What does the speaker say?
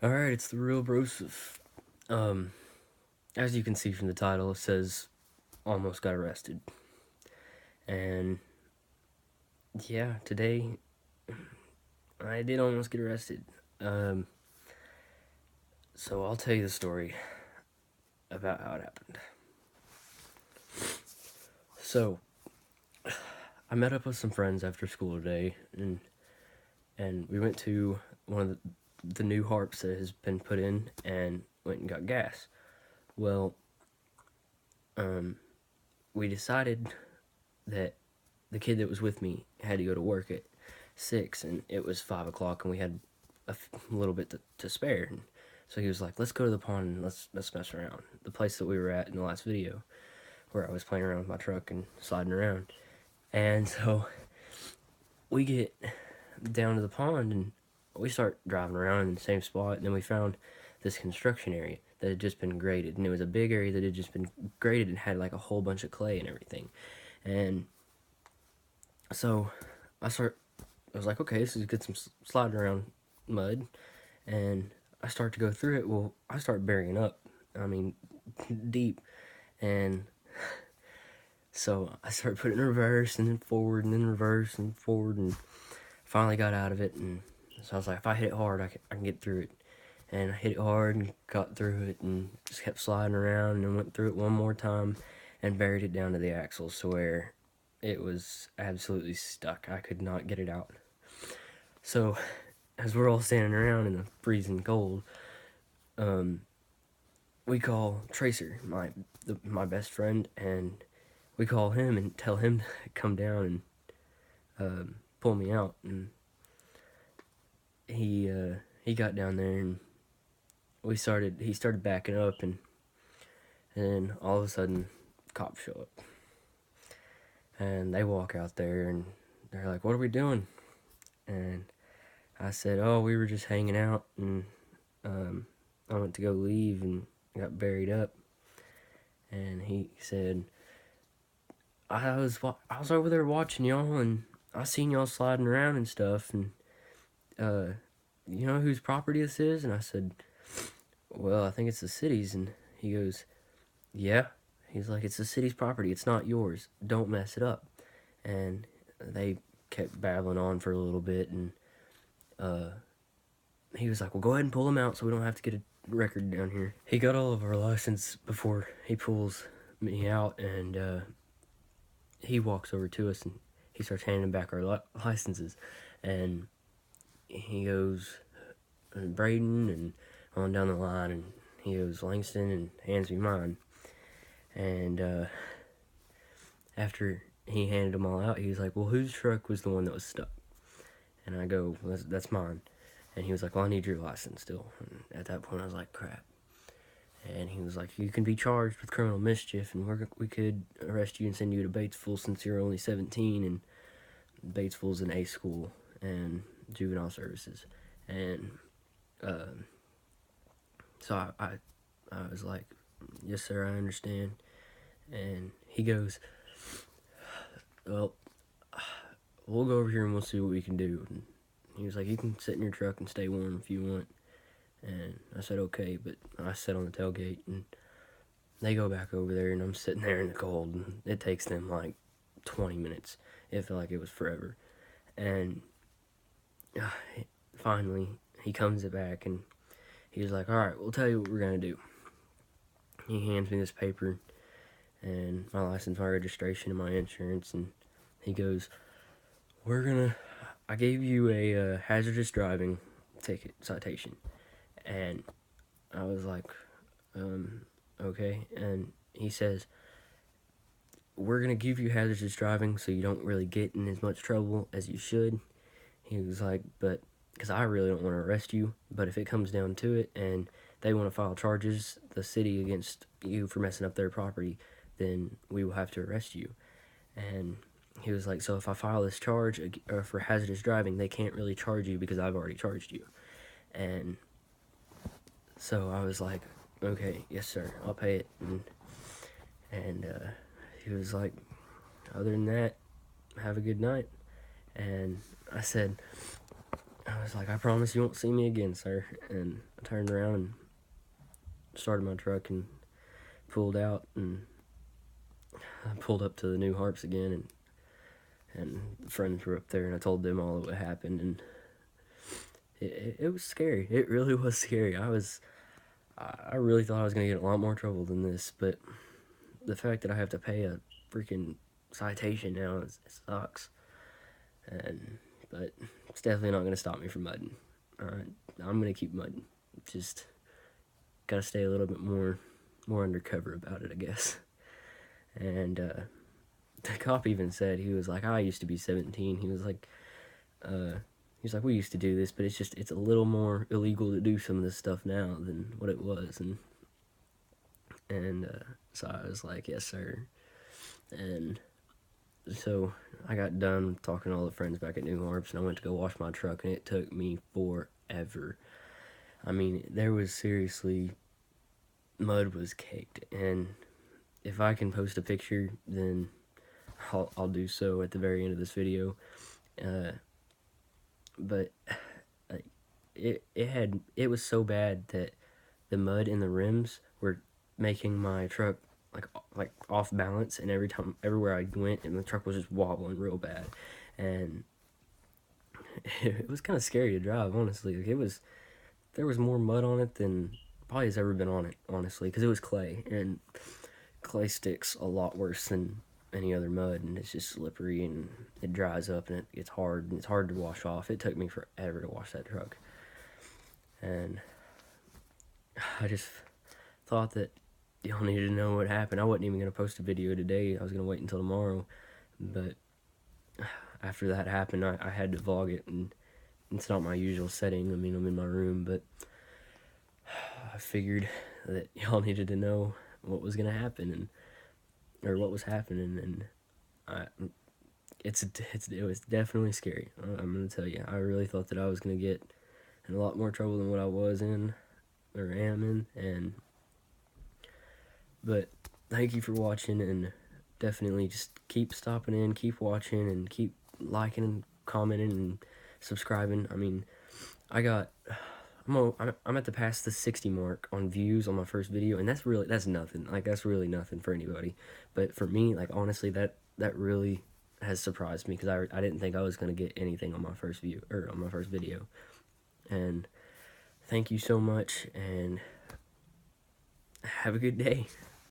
Alright, it's the real Broseph. Um, as you can see from the title, it says almost got arrested. And yeah, today I did almost get arrested. Um, so I'll tell you the story about how it happened. So I met up with some friends after school today, and we went to one of the new harps that has been put in, and went and got gas. Well, we decided that the kid that was with me had to go to work at 6, and it was 5 o'clock, and we had a little bit to spare. And so he was like, let's go to the pond and let's mess around. The place that we were at in the last video, where I was playing around with my truck and sliding around. And so we get down to the pond, and we start driving around in the same spot, and then we found this construction area that had just been graded, and it was a big area that had just been graded and had like a whole bunch of clay and everything. And so I was like, okay, this is good, some sliding around mud, and I start to go through it. Well, I start burying up, I mean, deep, and so I started putting in reverse, and then forward, and then reverse, and forward, and finally got out of it. And so I was like, if I hit it hard, I can get through it. And I hit it hard and got through it, and just kept sliding around, and then went through it one more time, and buried it down to the axles, to where it was absolutely stuck. I could not get it out. So, as we're all standing around in the freezing cold, we call Tracer, my best friend, and we call him and tell him to come down and pull me out. And he got down there, and he started backing up, and then all of a sudden, cops show up, and they walk out there, and they're like, "What are we doing?" And I said, "Oh, we were just hanging out, and I went to go leave and got buried up." And he said, I was over there watching y'all, and I seen y'all sliding around and stuff, and you know whose property this is?" And I said, "Well, I think it's the city's." And he goes, "Yeah." He's like, "It's the city's property. It's not yours. Don't mess it up." And they kept babbling on for a little bit, and he was like, "Well, go ahead and pull him out so we don't have to get a record down here." He got all of our license before he pulls me out, and he walks over to us, and he starts handing back our licenses. And he goes, Braden, and on down the line, and he goes, Langston, and hands me mine. And after he handed them all out, he was like, "Well, whose truck was the one that was stuck?" And I go, "That's mine." And he was like, "Well, I need your license still." And at that point, I was like, "Crap." And he was like, "You can be charged with criminal mischief, and we could arrest you and send you to Batesville since you're only 17, and Batesville's an A school and juvenile services." And so I was like, "Yes, sir, I understand." And he goes, "Well, we'll go over here and we'll see what we can do." And he was like, "You can sit in your truck and stay warm if you want." And I said, "Okay," but I sat on the tailgate, and they go back over there, and I'm sitting there in the cold, and it takes them like 20 minutes. It felt like it was forever. And finally, he comes back, and he was like, "All right, we'll tell you what we're going to do." He hands me this paper, and my license, my registration, and my insurance, and he goes, I gave you a hazardous driving ticket citation." And I was like, okay. And he says, "We're going to give you hazardous driving so you don't really get in as much trouble as you should." He was like, "But, because I really don't want to arrest you, but if it comes down to it and they want to file charges, the city, against you for messing up their property, then we will have to arrest you." And he was like, "So if I file this charge for hazardous driving, they can't really charge you because I've already charged you." And so I was like, "Okay, yes, sir, I'll pay it." And he was like, "Other than that, have a good night." And I said, I was like, I promise you won't see me again, sir. And I turned around and started my truck and pulled out, and I pulled up to the new harps again, and friends were up there, and I told them all what happened, and it was scary. It really was scary. I really thought I was gonna get in a lot more trouble than this, but the fact that I have to pay a freaking citation now, it sucks. But it's definitely not gonna stop me from mudding. I'm gonna keep mudding. Just gotta stay a little bit more undercover about it, I guess. And the cop even said, he was like, I used to be 17. He was like, we used to do this, but it's a little more illegal to do some of this stuff now than what it was. And so I was like, yes, sir. And so I got done talking to all the friends back at New Harps, and I went to go wash my truck, and it took me forever. I mean, there was seriously, mud was caked, and if I can post a picture, then I'll do so at the very end of this video. But it was so bad that the mud in the rims were making my truck like off balance, and everywhere I went, and the truck was just wobbling real bad, and it was kind of scary to drive, honestly. There was more mud on it than probably has ever been on it, honestly, because it was clay, and clay sticks a lot worse than any other mud, and it's just slippery, and it dries up, and it gets hard, and it's hard to wash off. It took me forever to wash that truck, and I just thought that y'all needed to know what happened. I wasn't even going to post a video today. I was going to wait until tomorrow, but after that happened, I had to vlog it, and it's not my usual setting. I mean, I'm in my room, but I figured that y'all needed to know what was going to happen, or what was happening, and it was definitely scary. I'm going to tell you, I really thought that I was going to get in a lot more trouble than what I was in, or am in, but thank you for watching, and definitely just keep stopping in, keep watching, and keep liking and commenting and subscribing. I mean, I'm at the past the 60 mark on views on my first video, and that's nothing. Like, that's really nothing for anybody, but for me, like, honestly, that really has surprised me, because I didn't think I was gonna get anything on my first video. And thank you so much, and have a good day.